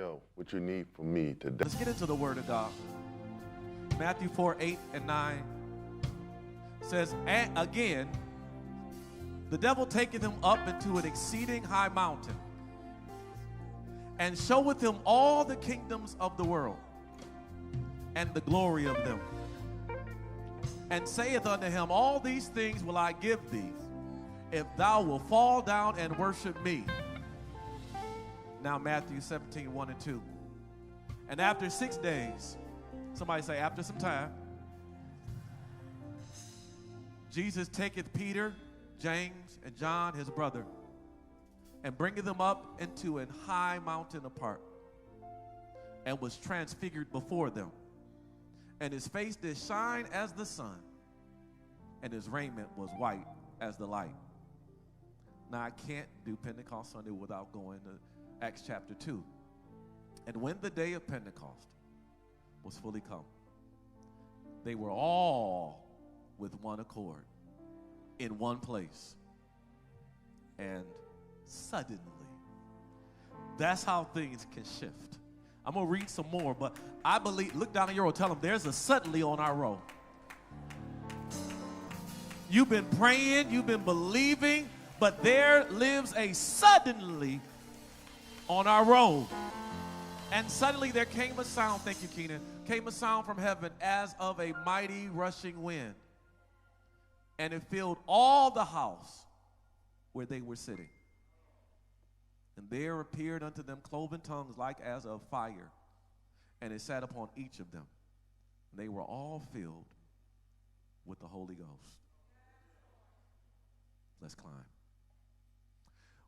Yo, what you need from me today? Let's get into the Word of God. Matthew 4, 8 and 9 says, and again, the devil taketh him up into an exceeding high mountain, and showeth him all the kingdoms of the world, and the glory of them, and saith unto him, all these things will I give thee, if thou wilt fall down and worship me. Now Matthew 17, 1 and 2. And after 6 days, somebody say, after some time, Jesus taketh Peter, James, and John, his brother, and bringeth them up into an high mountain apart, and was transfigured before them. And his face did shine as the sun, and his raiment was white as the light. Now, I can't do Pentecost Sunday without going to Acts chapter 2. And when the day of Pentecost was fully come, they were all with one accord in one place. And suddenly, that's how things can shift. I'm going to read some more, but I believe, look down at your row, tell them there's a suddenly on our row. You've been praying, you've been believing, but there lives a suddenly on our road. And suddenly there came a sound, thank you, Keenann, came a sound from heaven as of a mighty rushing wind. And it filled all the house where they were sitting. And there appeared unto them cloven tongues like as of fire, and it sat upon each of them. They were all filled with the Holy Ghost. Let's climb.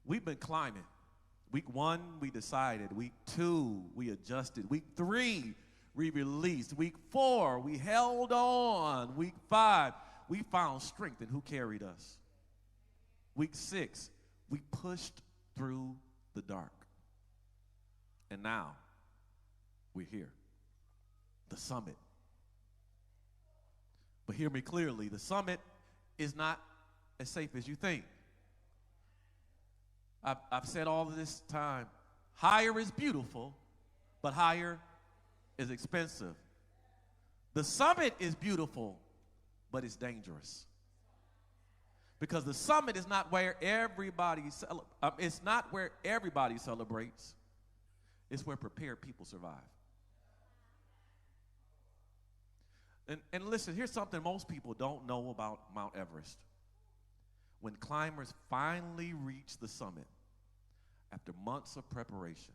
We've been climbing. Week 1, we decided. Week 2, we adjusted. Week 3, we released. Week 4, we held on. Week 5, we found strength in who carried us. Week 6, we pushed through the dark. And now, we're here. The summit. But hear me clearly, the summit is not as safe as you think. I've said all of this time, higher is beautiful, but higher is expensive. The summit is beautiful, but it's dangerous. Because the summit is not where everybody celebrates. It's where prepared people survive. And listen, here's something most people don't know about Mount Everest. When climbers finally reach the summit, after months of preparation,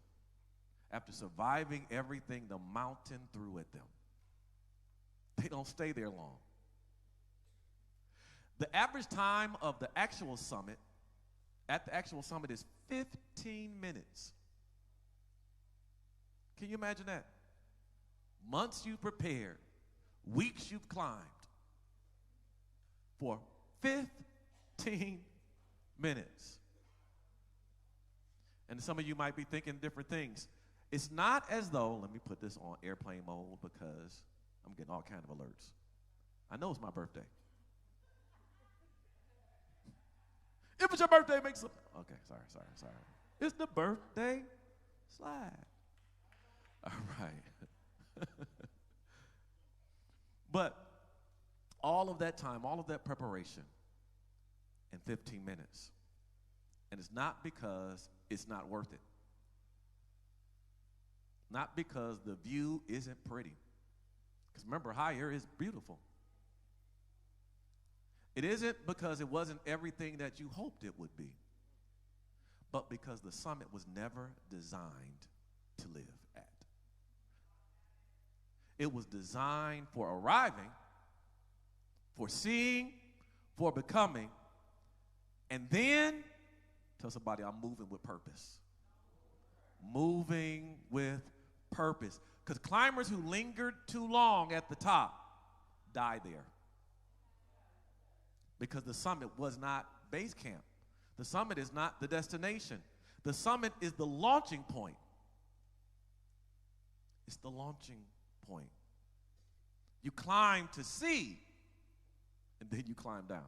after surviving everything the mountain threw at them, they don't stay there long. The average time of the actual summit, at the actual summit, is 15 minutes. Can you imagine that? Months you've prepared, weeks you've climbed, for 15 minutes. And some of you might be thinking different things. It's not as though, let me put this on airplane mode because I'm getting all kinds of alerts. I know it's my birthday. If it's your birthday, make some. Okay, sorry. It's the birthday slide. All right. But all of that time, all of that preparation in 15 minutes. And it's not because it's not worth it. Not because the view isn't pretty. Because remember, higher is beautiful. It isn't because it wasn't everything that you hoped it would be, but because the summit was never designed to live at. It was designed for arriving, for seeing, for becoming, and then tell somebody, I'm moving with purpose. Moving with purpose. Because climbers who lingered too long at the top die there. Because the summit was not base camp. The summit is not the destination. The summit is the launching point. It's the launching point. You climb to see, and then you climb down.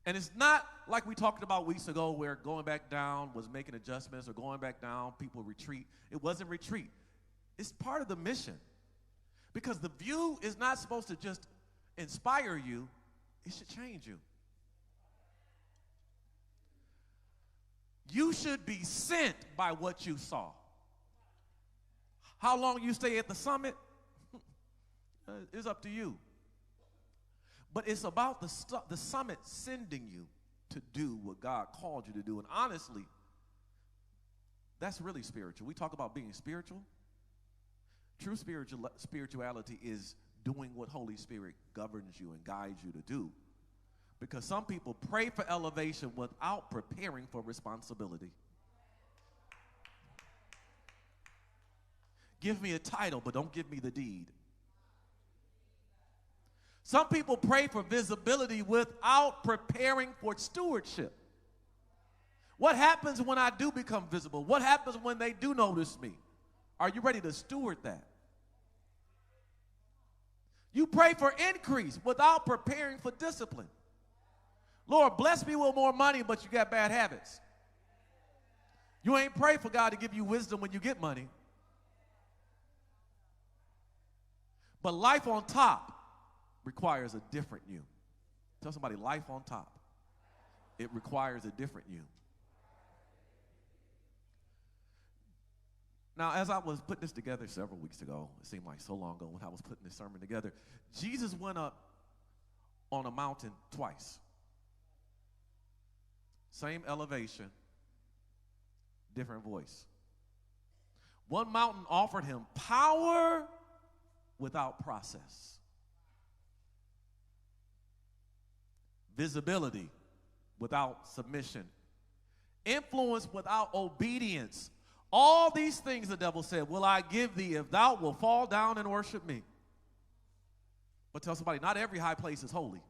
And it's not like we talked about weeks ago where going back down was making adjustments or going back down, people retreat. It wasn't retreat. It's part of the mission. Because the view is not supposed to just inspire you, it should change you. You should be sent by what you saw. How long you stay at the summit is up to you. But it's about the summit sending you to do what God called you to do. And honestly, that's really spiritual. We talk about being spiritual. True spirituality is doing what Holy Spirit governs you and guides you to do. Because some people pray for elevation without preparing for responsibility. Give me a title, but don't give me the deed. Some people pray for visibility without preparing for stewardship. What happens when I do become visible? What happens when they do notice me? Are you ready to steward that? You pray for increase without preparing for discipline. Lord, bless me with more money, but you got bad habits. You ain't pray for God to give you wisdom when you get money. But life on top requires a different you. Tell somebody, life on top. It requires a different you. Now, as I was putting this together several weeks ago, it seemed like so long ago when I was putting this sermon together, Jesus went up on a mountain twice. Same elevation, different voice. One mountain offered him power without process. Visibility without submission. Influence without obedience. All these things the devil said, will I give thee if thou wilt fall down and worship me. But tell somebody, not every high place is holy.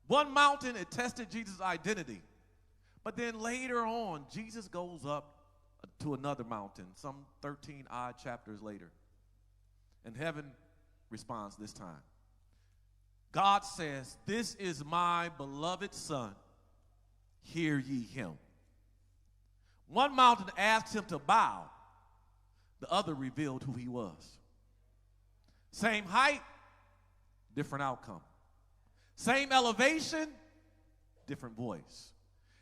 One mountain, it tested Jesus' identity. But then later on, Jesus goes up to another mountain, some 13 odd chapters later. And heaven responds this time. God says, this is my beloved son. Hear ye him. One mountain asked him to bow. The other revealed who he was. Same height, different outcome. Same elevation, different voice.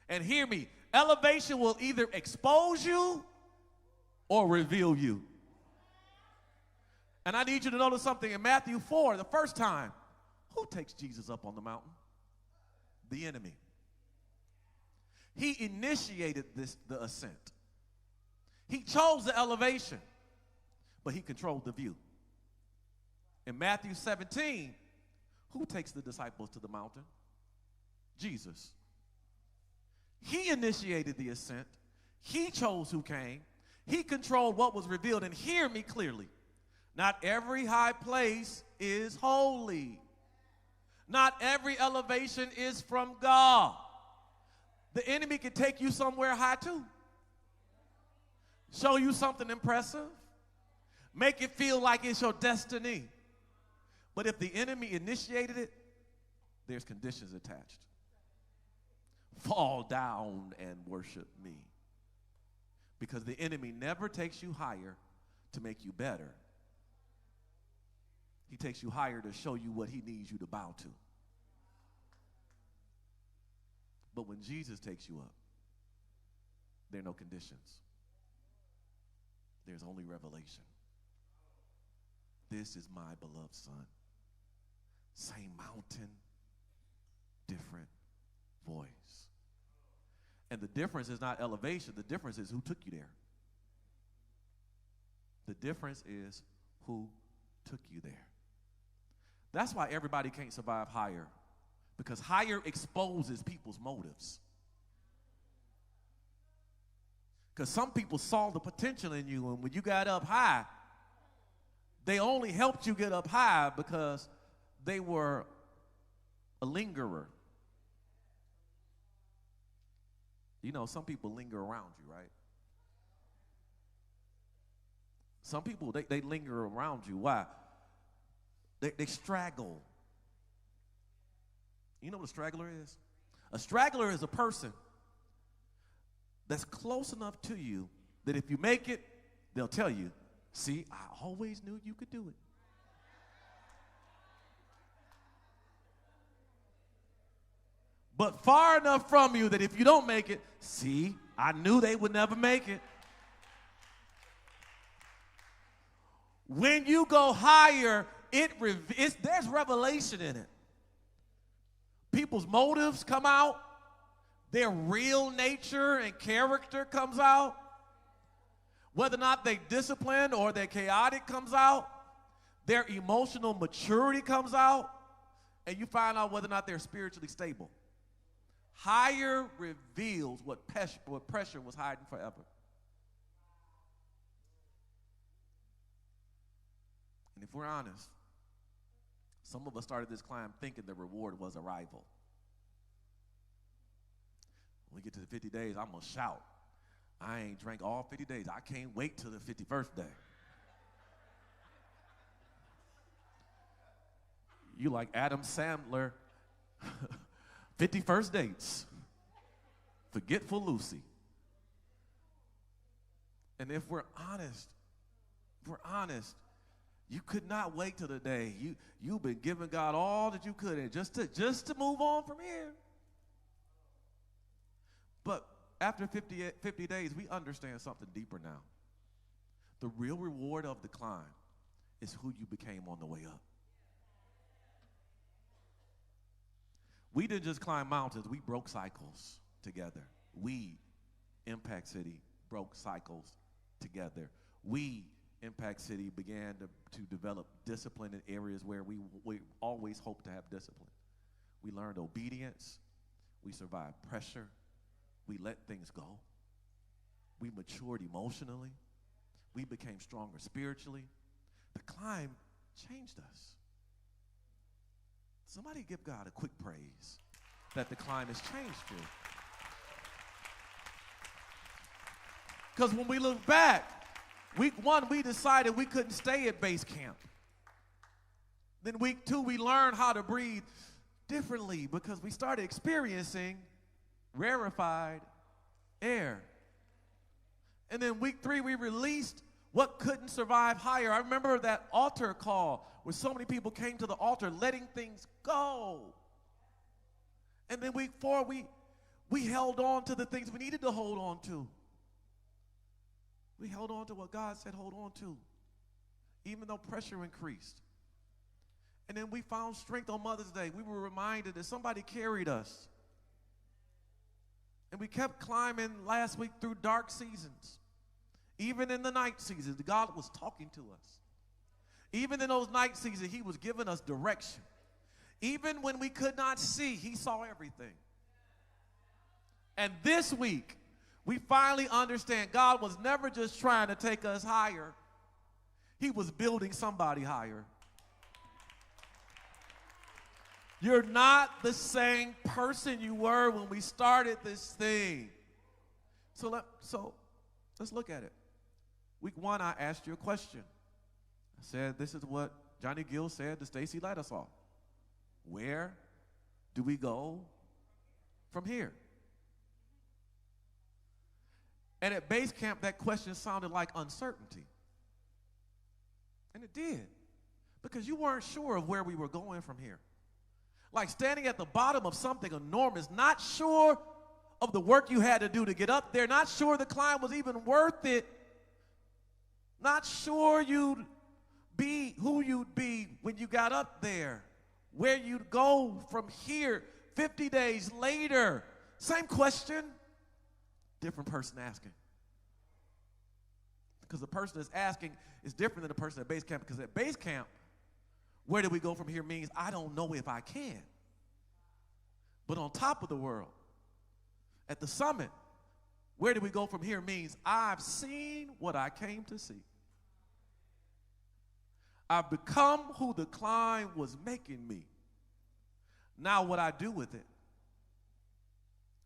And hear me, elevation will either expose you or reveal you. And I need you to notice something in Matthew 4, the first time. Who takes Jesus up on the mountain? The enemy. He initiated the ascent. He chose the elevation, but he controlled the view. In Matthew 17, who takes the disciples to the mountain? Jesus. He initiated the ascent. He chose who came. He controlled what was revealed. And hear me clearly. Not every high place is holy. Not every elevation is from God. The enemy can take you somewhere high too. Show you something impressive. Make it feel like it's your destiny. But if the enemy initiated it, there's conditions attached. Fall down and worship me. Because the enemy never takes you higher to make you better. He takes you higher to show you what he needs you to bow to. But when Jesus takes you up, there are no conditions. There's only revelation. This is my beloved son. Same mountain, different voice. And the difference is not elevation. The difference is who took you there. The difference is who took you there. That's why everybody can't survive higher. Because higher exposes people's motives. Because some people saw the potential in you, and when you got up high, they only helped you get up high because they were a lingerer. You know, some people linger around you, right? Some people, they linger around you. Why? They straggle. You know what a straggler is? A straggler is a person that's close enough to you that if you make it, they'll tell you, see, I always knew you could do it. But far enough from you that if you don't make it, see, I knew they would never make it. When you go higher, there's revelation in it. People's motives come out. Their real nature and character comes out. Whether or not they disciplined or they're chaotic comes out. Their emotional maturity comes out. And you find out whether or not they're spiritually stable. Higher reveals what pressure was hiding forever. And if we're honest, some of us started this climb thinking the reward was arrival. When we get to the 50 days, I'm going to shout. I ain't drank all 50 days. I can't wait till the 51st day. You like Adam Sandler, 51st dates, Forgetful Lucy. And if we're honest, you could not wait till the day. You've been giving God all that you could and just to move on from here. But after 50 days, we understand something deeper now. The real reward of the climb is who you became on the way up. We didn't just climb mountains, we broke cycles together. We, Impact City, broke cycles together. We, Impact City, began to develop discipline in areas where we always hoped to have discipline. We learned obedience. We survived pressure. We let things go. We matured emotionally. We became stronger spiritually. The climb changed us. Somebody give God a quick praise that the climb has changed you. Because when we look back, week 1, we decided we couldn't stay at base camp. Then week 2, we learned how to breathe differently because we started experiencing rarefied air. And then week 3, we released what couldn't survive higher. I remember that altar call where so many people came to the altar letting things go. And then week 4, we held on to the things we needed to hold on to. We held on to what God said hold on to, even though pressure increased. And then we found strength on Mother's Day. We were reminded that somebody carried us. And we kept climbing last week through dark seasons. Even in the night seasons, God was talking to us. Even in those night seasons, he was giving us direction. Even when we could not see, he saw everything. And this week, we finally understand God was never just trying to take us higher. He was building somebody higher. You're not the same person you were when we started this thing. So let's look at it. Week 1, I asked you a question. I said, this is what Johnny Gill said to Stacy Ladisaw. Where do we go from here? And at base camp, that question sounded like uncertainty. And it did. Because you weren't sure of where we were going from here. Like standing at the bottom of something enormous, not sure of the work you had to do to get up there, not sure the climb was even worth it, not sure you'd be who you'd be when you got up there, where you'd go from here 50 days later. Same question, different person asking. Because the person that's asking is different than the person at base camp, because at base camp, where do we go from here means I don't know if I can. But on top of the world, at the summit, where do we go from here means I've seen what I came to see. I've become who the climb was making me. Now what I do with it.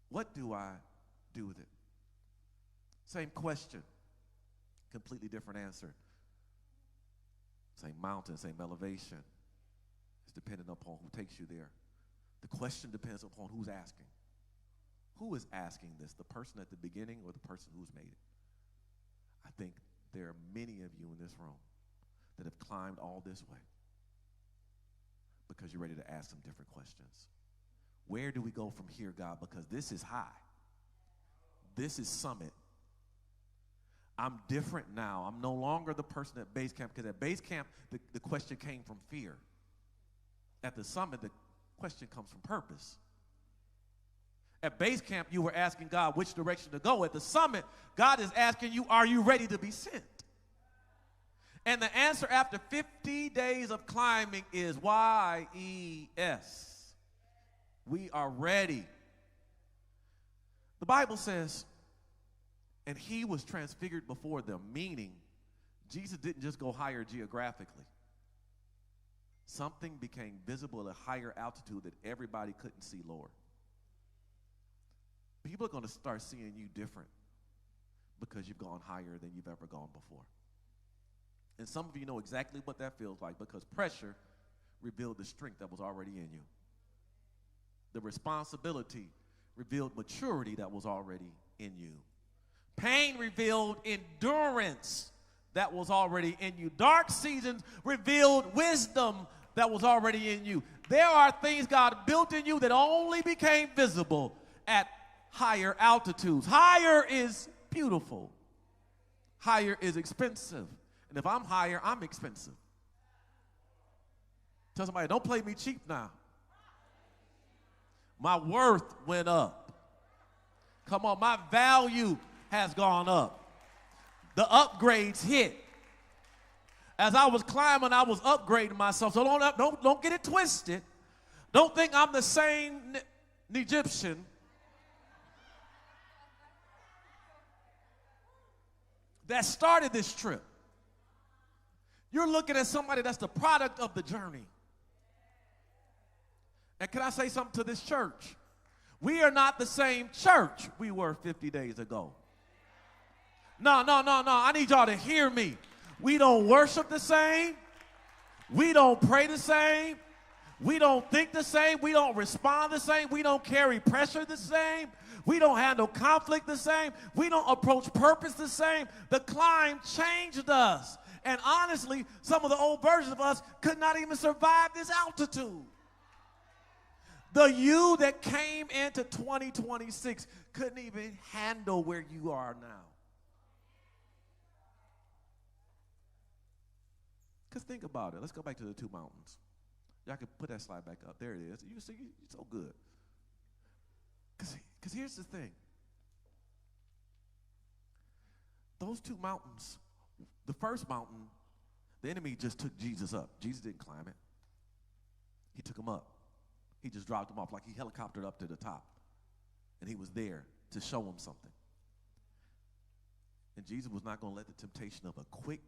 What do I do with it? Same question, completely different answer. Same mountain, same elevation. It's dependent upon who takes you there. The question depends upon who's asking. Who is asking this, the person at the beginning or the person who's made it? I think there are many of you in this room that have climbed all this way because you're ready to ask some different questions. Where do we go from here, God? Because this is high. This is summit. I'm different now. I'm no longer the person at base camp, because at base camp, the question came from fear. At the summit, the question comes from purpose. At base camp, you were asking God which direction to go. At the summit, God is asking you, are you ready to be sent? And the answer after 50 days of climbing is Y-E-S. We are ready. The Bible says, and he was transfigured before them, meaning Jesus didn't just go higher geographically. Something became visible at a higher altitude that everybody couldn't see lower. People are going to start seeing you different because you've gone higher than you've ever gone before. And some of you know exactly what that feels like, because pressure revealed the strength that was already in you. The responsibility revealed maturity that was already in you. Pain revealed endurance that was already in you. Dark seasons revealed wisdom that was already in you. There are things God built in you that only became visible at higher altitudes. Higher is beautiful. Higher is expensive. And if I'm higher, I'm expensive. Tell somebody, don't play me cheap now. My worth went up. Come on, my value has gone up. The upgrades hit. As I was climbing, I was upgrading myself. So don't get it twisted. Don't think I'm the same Egyptian that started this trip. You're looking at somebody that's the product of the journey. And can I say something to this church? We are not the same church we were 50 days ago. No. I need y'all to hear me. We don't worship the same. We don't pray the same. We don't think the same. We don't respond the same. We don't carry pressure the same. We don't handle conflict the same. We don't approach purpose the same. The climb changed us. And honestly, some of the old versions of us could not even survive this altitude. The you that came into 2026 couldn't even handle where you are now. Because think about it. Let's go back to the two mountains. Y'all can put that slide back up. There it is. You see, it's so good. Because here's the thing. Those two mountains, the first mountain, the enemy just took Jesus up. Jesus didn't climb it. He took him up. He just dropped him off like he helicoptered up to the top. And he was there to show him something. And Jesus was not going to let the temptation of a quick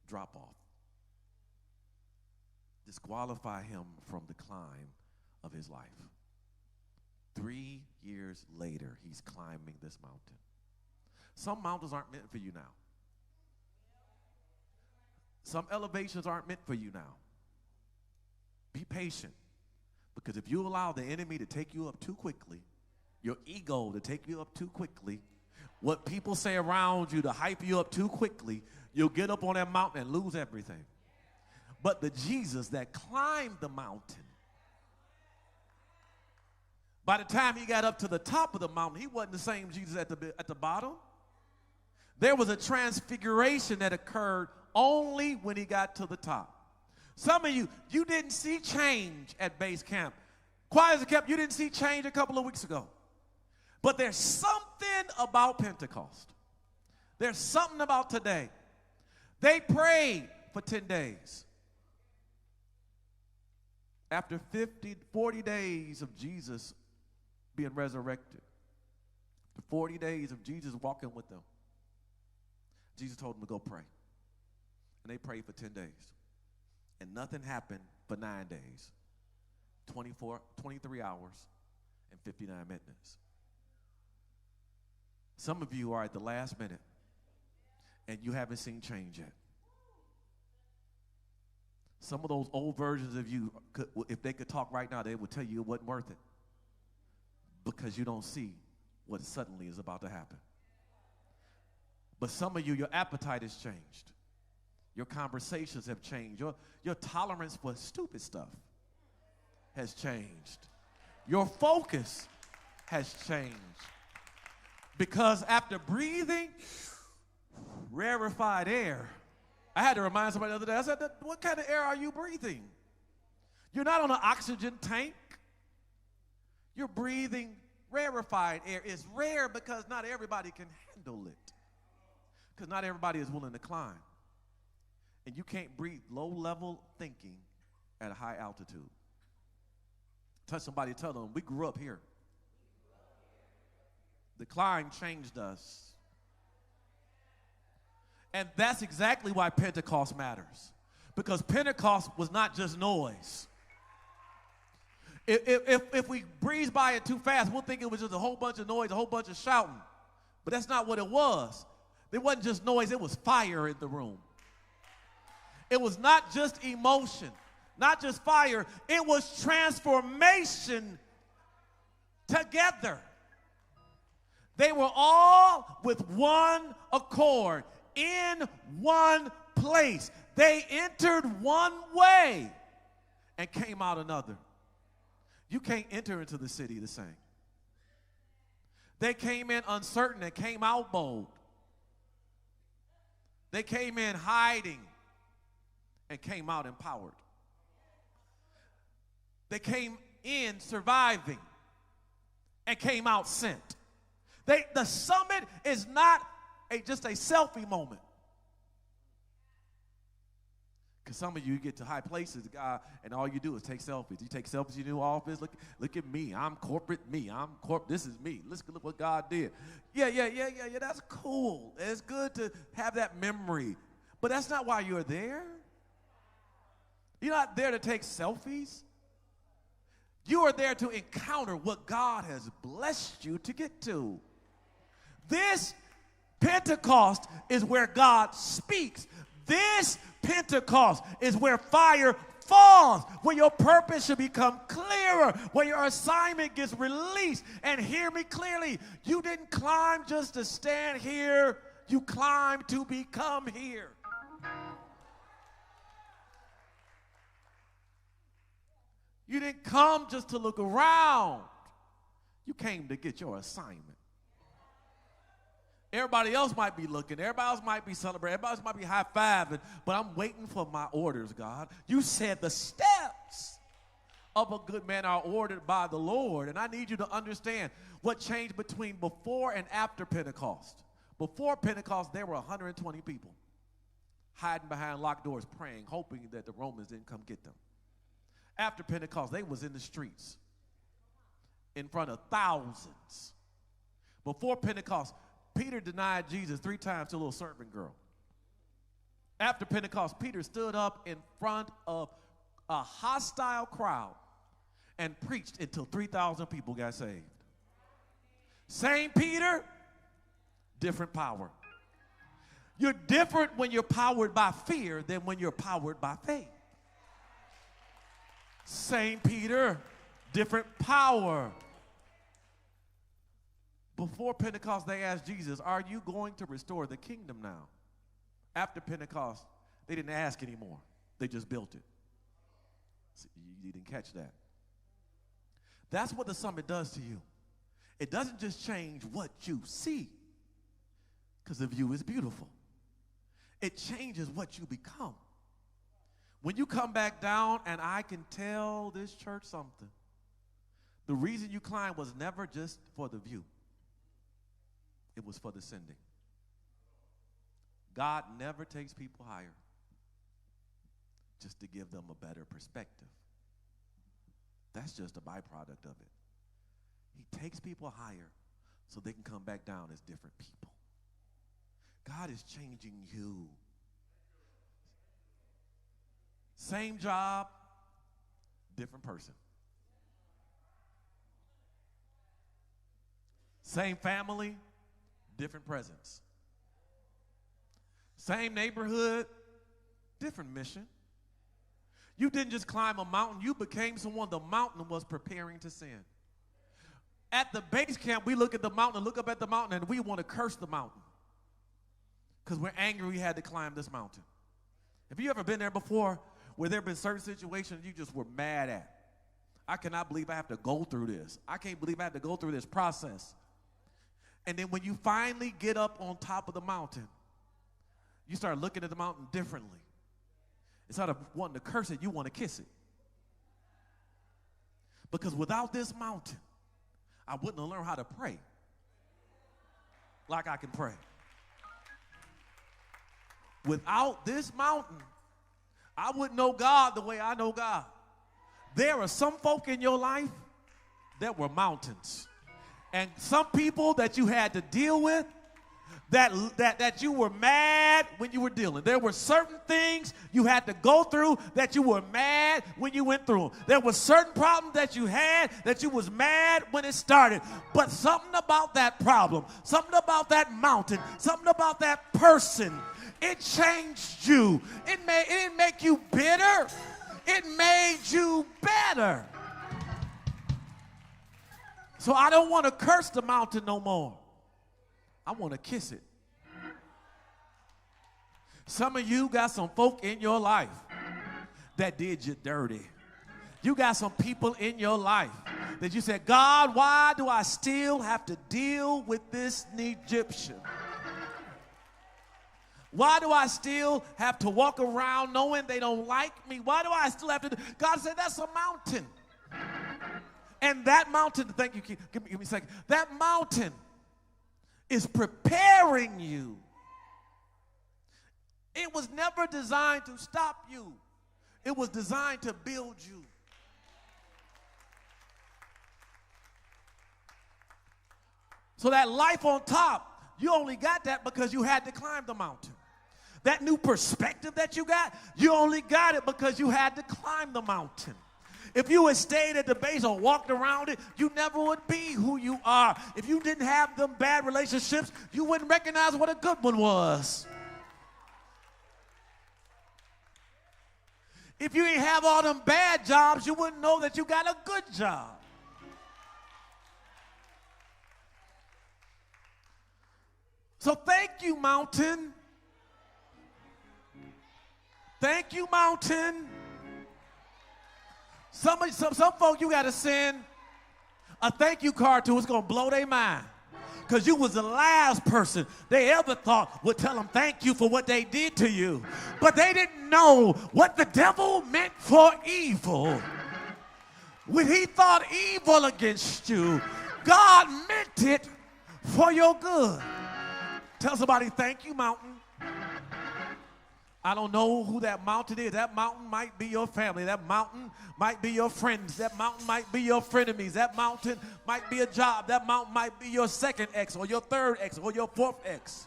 drop-off disqualify him from the climb of his life. 3 years later, he's climbing this mountain. Some mountains aren't meant for you now. Some elevations aren't meant for you now. Be patient. Because if you allow the enemy to take you up too quickly, your ego to take you up too quickly, what people say around you to hype you up too quickly, you'll get up on that mountain and lose everything. But the Jesus that climbed the mountain, by the time he got up to the top of the mountain, he wasn't the same Jesus at the bottom. There was a transfiguration that occurred only when he got to the top. Some of you didn't see change at base camp. Quiet as it kept, you didn't see change a couple of weeks ago. But there's something about Pentecost. There's something about today. They prayed for 10 days. After 40 days of Jesus being resurrected, the 40 days of Jesus walking with them, Jesus told them to go pray. And they prayed for 10 days. And nothing happened for 9 days, 23 hours, and 59 minutes. Some of you are at the last minute, and you haven't seen change yet. Some of those old versions of you, if they could talk right now, they would tell you it wasn't worth it. because you don't see what suddenly is about to happen. But some of you, your appetite has changed. Your conversations have changed. Your tolerance for stupid stuff has changed. Your focus has changed. Because after breathing rarefied air, I had to remind somebody the other day, I said, what kind of air are you breathing? You're not on an oxygen tank. You're breathing rarefied air. It's rare because not everybody can handle it. Because not everybody is willing to climb. And you can't breathe low-level thinking at a high altitude. Touch somebody, tell them, we grew up here. The climb changed us. And that's exactly why Pentecost matters. Because Pentecost was not just noise. If we breeze by it too fast, we'll think it was just a whole bunch of noise, a whole bunch of shouting. But that's not what it was. It wasn't just noise, it was fire in the room. It was not just emotion, not just fire, it was transformation together. They were all with one accord, in one place. They entered one way and came out another. You can't enter into the city the same. They came in uncertain and came out bold. They came in hiding and came out empowered. They came in surviving and came out sent. The summit is not just a selfie moment. Because some of you get to high places, and all you do is take selfies. You take selfies in your new office. Look at me. I'm corporate me. This is me. Look what God did. Yeah. That's cool. It's good to have that memory. But that's not why you're there. You're not there to take selfies. You are there to encounter what God has blessed you to get to. This Pentecost is where God speaks. This Pentecost is where fire falls, where your purpose should become clearer, where your assignment gets released. And hear me clearly, you didn't climb just to stand here, you climbed to become here. You didn't come just to look around. You came to get your assignment. Everybody else might be looking. Everybody else might be celebrating. Everybody else might be high-fiving. But I'm waiting for my orders, God. You said the steps of a good man are ordered by the Lord. And I need you to understand what changed between before and after Pentecost. Before Pentecost, there were 120 people hiding behind locked doors, praying, hoping that the Romans didn't come get them. After Pentecost, they was in the streets in front of thousands. Before Pentecost, Peter denied Jesus 3 times to a little servant girl. After Pentecost, Peter stood up in front of a hostile crowd and preached until 3,000 people got saved. Same Peter, different power. You're different when you're powered by fear than when you're powered by faith. Same Peter, different power. Before Pentecost, they asked Jesus, are you going to restore the kingdom now? After Pentecost, they didn't ask anymore. They just built it. See, you didn't catch that. That's what the summit does to you. It doesn't just change what you see, because the view is beautiful. It changes what you become. When you come back down, and I can tell this church something, the reason you climbed was never just for the view. It was for the sending. God never takes people higher just to give them a better perspective. That's just a byproduct of it. He takes people higher so they can come back down as different people. God is changing you. Same job, different person. Same family, different presence. Same neighborhood, different mission. You didn't just climb a mountain, you became someone the mountain was preparing to send. At the base camp, we look at the mountain, look up at the mountain, and we want to curse the mountain because we're angry we had to climb this mountain. Have you ever been there before where there have been certain situations you just were mad at? I cannot believe I have to go through this. I can't believe I have to go through this process. And then when you finally get up on top of the mountain, you start looking at the mountain differently. Instead of wanting to curse it, you want to kiss it. Because without this mountain, I wouldn't have learned how to pray like I can pray. Without this mountain, I wouldn't know God the way I know God. There are some folk in your life that were mountains. And some people that you had to deal with that you were mad when you were dealing. There were certain things you had to go through that you were mad when you went through them. There were certain problems that you had that you was mad when it started. But something about that problem, something about that mountain, something about that person, it changed you. It didn't make you bitter. It made you better. So I don't want to curse the mountain no more. I want to kiss it. Some of you got some folk in your life that did you dirty. You got some people in your life that you said, God, why do I still have to deal with this Egyptian? Why do I still have to walk around knowing they don't like me? Why do I still have to? God said, that's a mountain. And that mountain, thank you, give me a second. That mountain is preparing you. It was never designed to stop you. It was designed to build you. So that life on top, you only got that because you had to climb the mountain. That new perspective that you got, you only got it because you had to climb the mountain. If you had stayed at the base or walked around it, you never would be who you are. If you didn't have them bad relationships, you wouldn't recognize what a good one was. If you didn't have all them bad jobs, you wouldn't know that you got a good job. So thank you, mountain. Thank you, mountain. Some folk you got to send a thank you card to. It's going to blow their mind. Because you was the last person they ever thought would tell them thank you for what they did to you. But they didn't know what the devil meant for evil. When he thought evil against you, God meant it for your good. Tell somebody, thank you, mountain. I don't know who that mountain is. That mountain might be your family. That mountain might be your friends. That mountain might be your frenemies. That mountain might be a job. That mountain might be your second ex or your third ex or your fourth ex.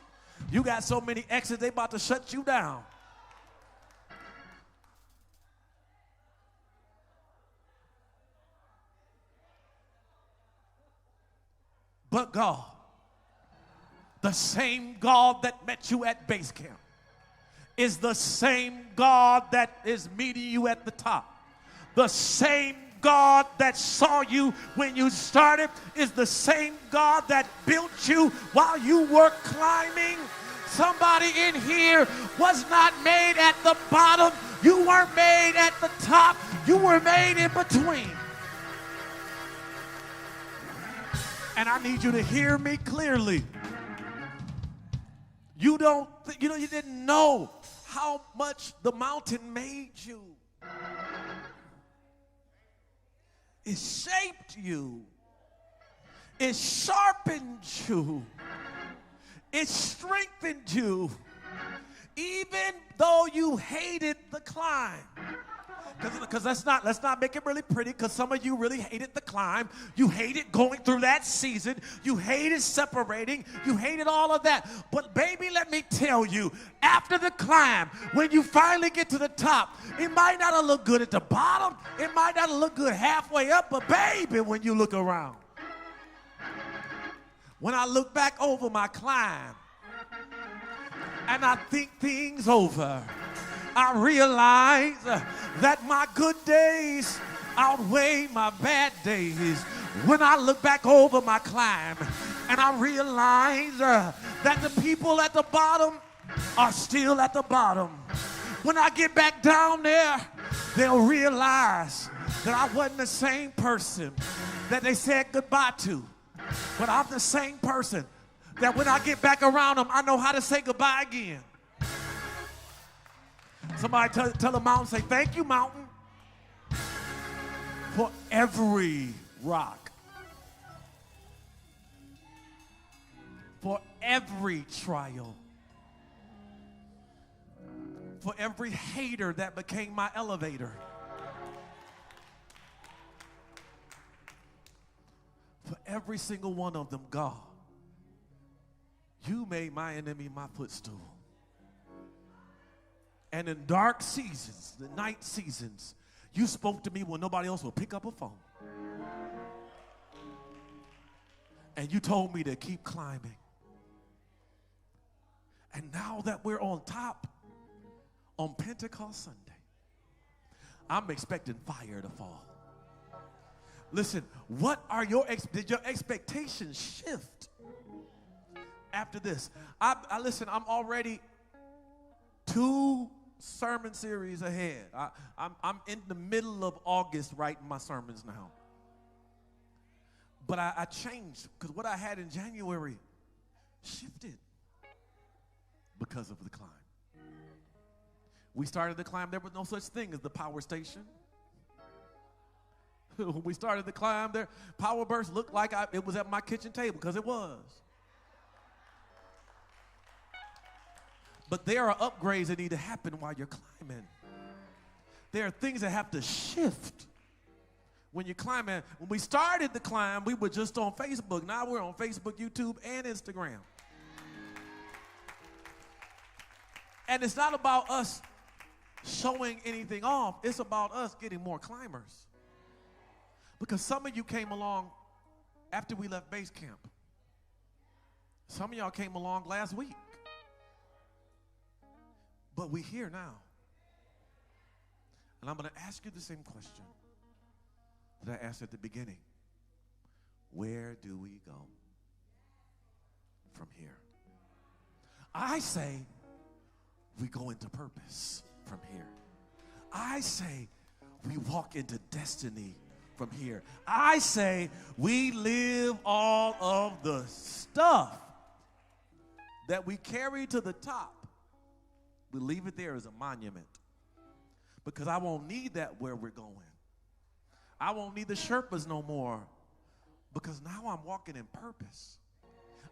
You got so many exes, they about to shut you down. But God, the same God that met you at base camp, is the same God that is meeting you at the top. The same God that saw you when you started is the same God that built you while you were climbing. Somebody in here was not made at the bottom. You weren't made at the top. You were made in between. And I need you to hear me clearly. You didn't know how much the mountain made you. It shaped you. It sharpened you. It strengthened you. Even though you hated the climb. Because let's not make it really pretty, because some of you really hated the climb. You hated going through that season. You hated separating. You hated all of that. But baby, let me tell you, after the climb, when you finally get to the top, it might not have looked good at the bottom. It might not have looked good halfway up, but baby, when you look around, when I look back over my climb and I think things over, I realize that my good days outweigh my bad days. When I look back over my climb and I realize that the people at the bottom are still at the bottom. When I get back down there, they'll realize that I wasn't the same person that they said goodbye to. But I'm the same person that when I get back around them, I know how to say goodbye again. Somebody tell the mountain, say, thank you, mountain, for every rock, for every trial, for every hater that became my elevator, for every single one of them, God, you made my enemy my footstool. And in dark seasons, the night seasons, you spoke to me when nobody else would pick up a phone. And you told me to keep climbing. And now that we're on top, on Pentecost Sunday, I'm expecting fire to fall. Listen, what are did your expectations shift after this? Listen, I'm already 2 sermon series ahead. I'm in the middle of August writing my sermons now. But I changed because what I had in January shifted because of the climb. We started the climb. There was no such thing as the power station. When we started the climb, there power burst looked like it was at my kitchen table, because it was. But there are upgrades that need to happen while you're climbing. There are things that have to shift when you're climbing. When we started the climb, we were just on Facebook. Now we're on Facebook, YouTube, and Instagram. And it's not about us showing anything off. It's about us getting more climbers. Because some of you came along after we left base camp. Some of y'all came along last week. But we're here now. And I'm going to ask you the same question that I asked at the beginning. Where do we go from here? I say we go into purpose from here. I say we walk into destiny from here. I say we live all of the stuff that we carry to the top. We leave it there as a monument, because I won't need that where we're going. I won't need the Sherpas no more, because now I'm walking in purpose.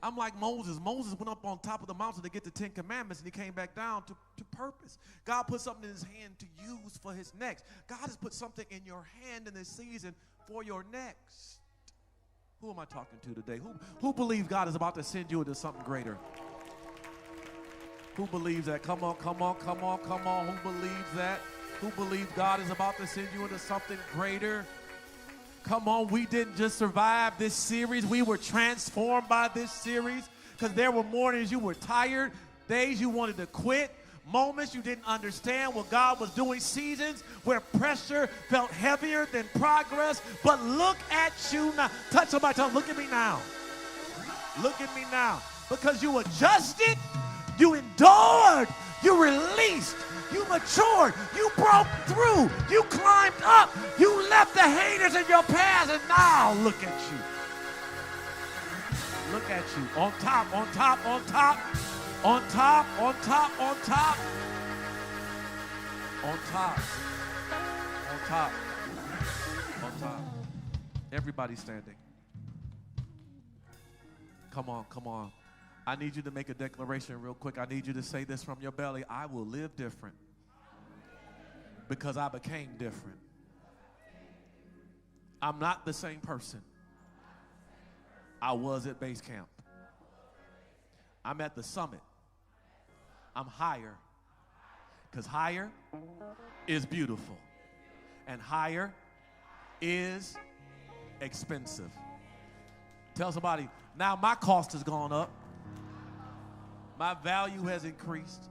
I'm like Moses. Moses went up on top of the mountain to get the 10 Commandments, and he came back down to purpose. God put something in his hand to use for his next. God has put something in your hand in this season for your next. Who am I talking to today? Who believes God is about to send you into something greater? Who believes that? Come on, come on, come on, come on. Who believes that? Who believes God is about to send you into something greater? Come on, we didn't just survive this series. We were transformed by this series, because there were mornings you were tired, days you wanted to quit, moments you didn't understand what God was doing, seasons where pressure felt heavier than progress. But look at you now. Touch somebody, tell them, look at me now. Look at me now. Because you adjusted, you endured, you released, you matured, you broke through, you climbed up, you left the haters in your past, and now look at you. Look at you. On top, on top, on top, on top, on top, on top, on top, on top, on top. Everybody standing. Come on, come on. I need you to make a declaration real quick. I need you to say this from your belly. I will live different because I became different. I'm not the same person I was at base camp. I'm at the summit. I'm higher, because higher is beautiful and higher is expensive. Tell somebody, now my cost has gone up. My value has increased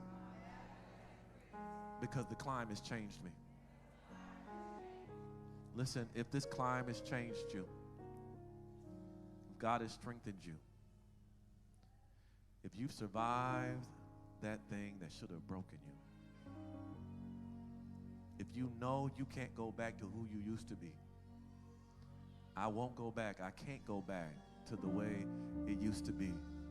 because the climb has changed me. Listen, if this climb has changed you, God has strengthened you, if you've survived that thing that should have broken you, if you know you can't go back to who you used to be, I won't go back. I can't go back to the way it used to be.